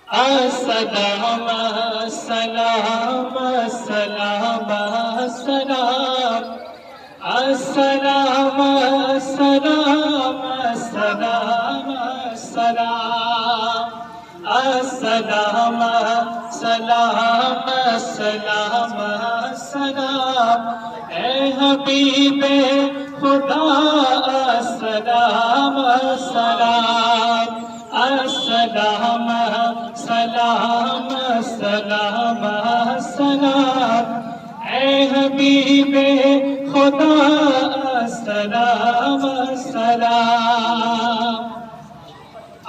السلام السلام السلام السلام السلام السلام السلام السلام السلام سلام السلام السلام اے حبیب خدا السلام السلام السلام سلام السلام السلام اے حبیب خدا السلام السلام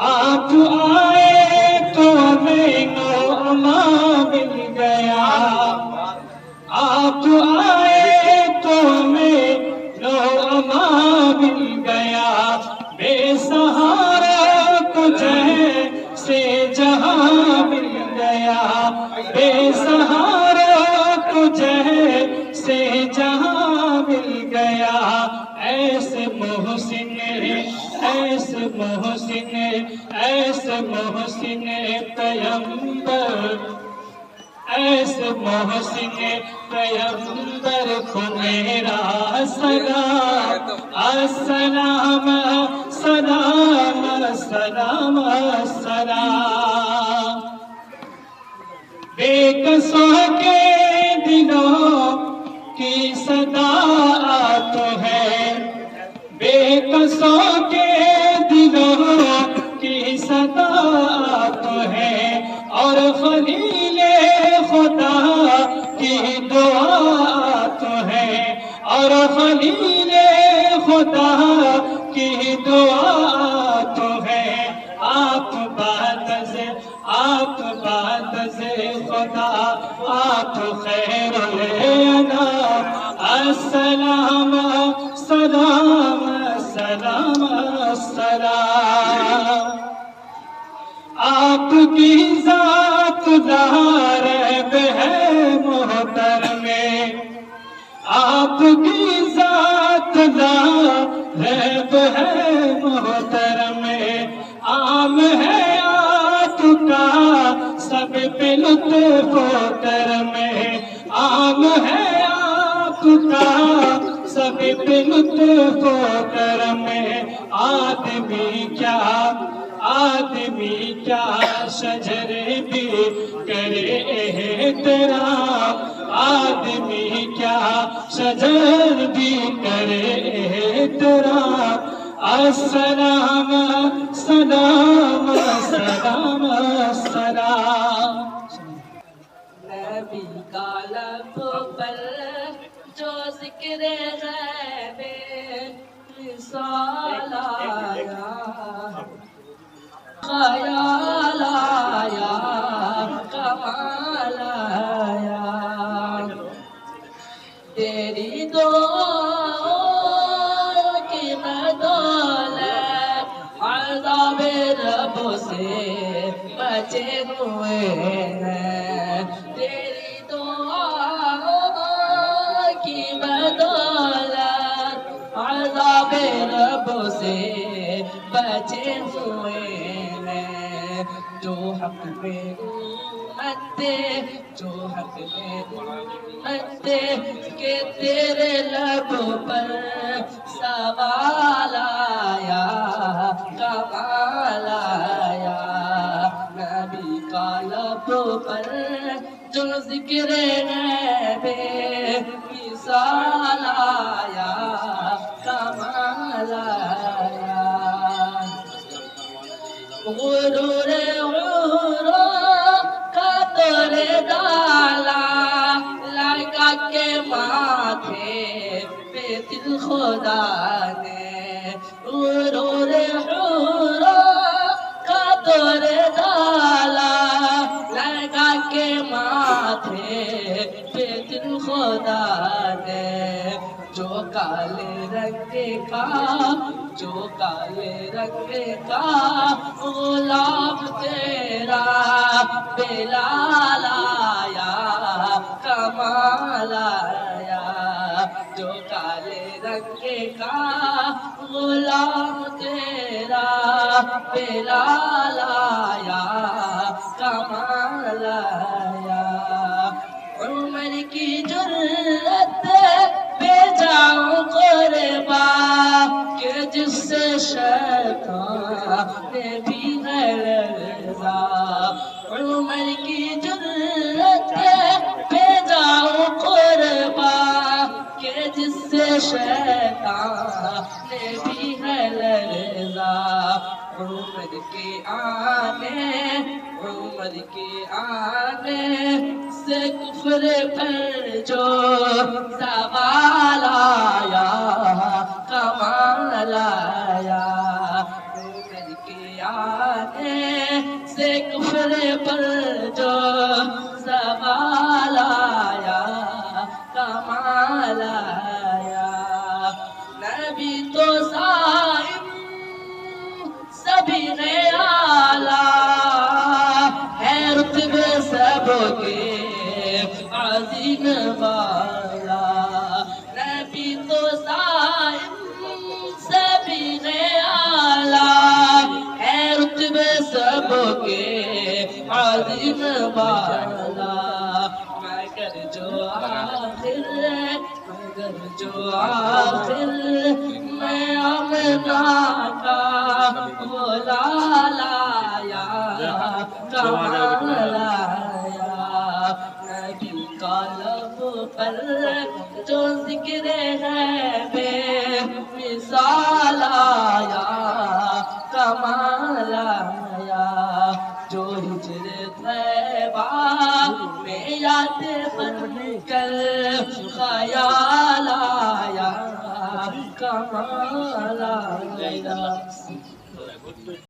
آپ آئے تو ہمیں نعمہ مل گیا آپ آئے تو ہمیں نعمہ مل گیا بے سہارا سے جہاں مل گیا بے سہارا سے جہاں مل گیا ایسے محسن ایسے محسن ایسے محسن پیغمبر ایسے محسن پیغمبر کو میرا سلام السلام سلام السلام السلام بے کسوں کے دلوں کی صدا تو ہے بے کسوں کے دلوں کی صدا تو ہے اور خلیل خدا کی دعا تو ہے اور خلیل خدا کی دعا تو ہے آپ بات سے خدا آپ خیر الانام السلام سلام سلام السلام آپ کی ذات لا ریب ہے محترم آپ کی ذات لا ریب ہے محترم عام ہے آپ کا سب پہ لطف و کرم عام ہے آپ کا سب پہ لطف و کرم آدمی کیا شجر بھی کرے احترام آدمی کیا شجر بھی کرے احترام السلام سلام سلام السلام نبی کا لب پر جو ذکر غیب مثال آیا خیال آیا کمال آیا تیری دعا کی بدولت عذاب رب سے بچے ہوئے ہیں تیری دعا کی بدولت عذاب رب سے بچے ہوئے ہیں جو حق میں جو حق میں کہ تیرے لب پر سوال آیا کمال آیا نبی کا لب پر جو ذکر غیب مثال آیا کمال آیا غرور کا تورے ڈالا لڑکا کے ماتھے پہ دل خدا نے غرور کا تورے ڈالا لڑکا کے ماتھے پہ دل خدا نے جو کالے رنگ کا غلام تیرا بلال آیا کمال آیا جو کالے رنگ کا غلام تیرا بلال آیا شیطان نے بھی ہے لرزا عمر کے آنے سے کفر پر جو زوال آیا کمال آیا عمر کے آنے سے کفر پر جو زوال آیا کمال آیا نبی تو صائم سبھی نے آلہ ہے رتبے سب کے عظیم والا نبی تو صائم سبھی نے آلہ ہے رتبے سب کے عظیم والا مگر جو آخر میں آمنہ کا وہ لایا کمال آیا نبی کا لب پر جو ذکر ہے بے مثال آیا کمال آیا جو ہجر طیبہ میں یاد بن کر خیال آیا کمال آیا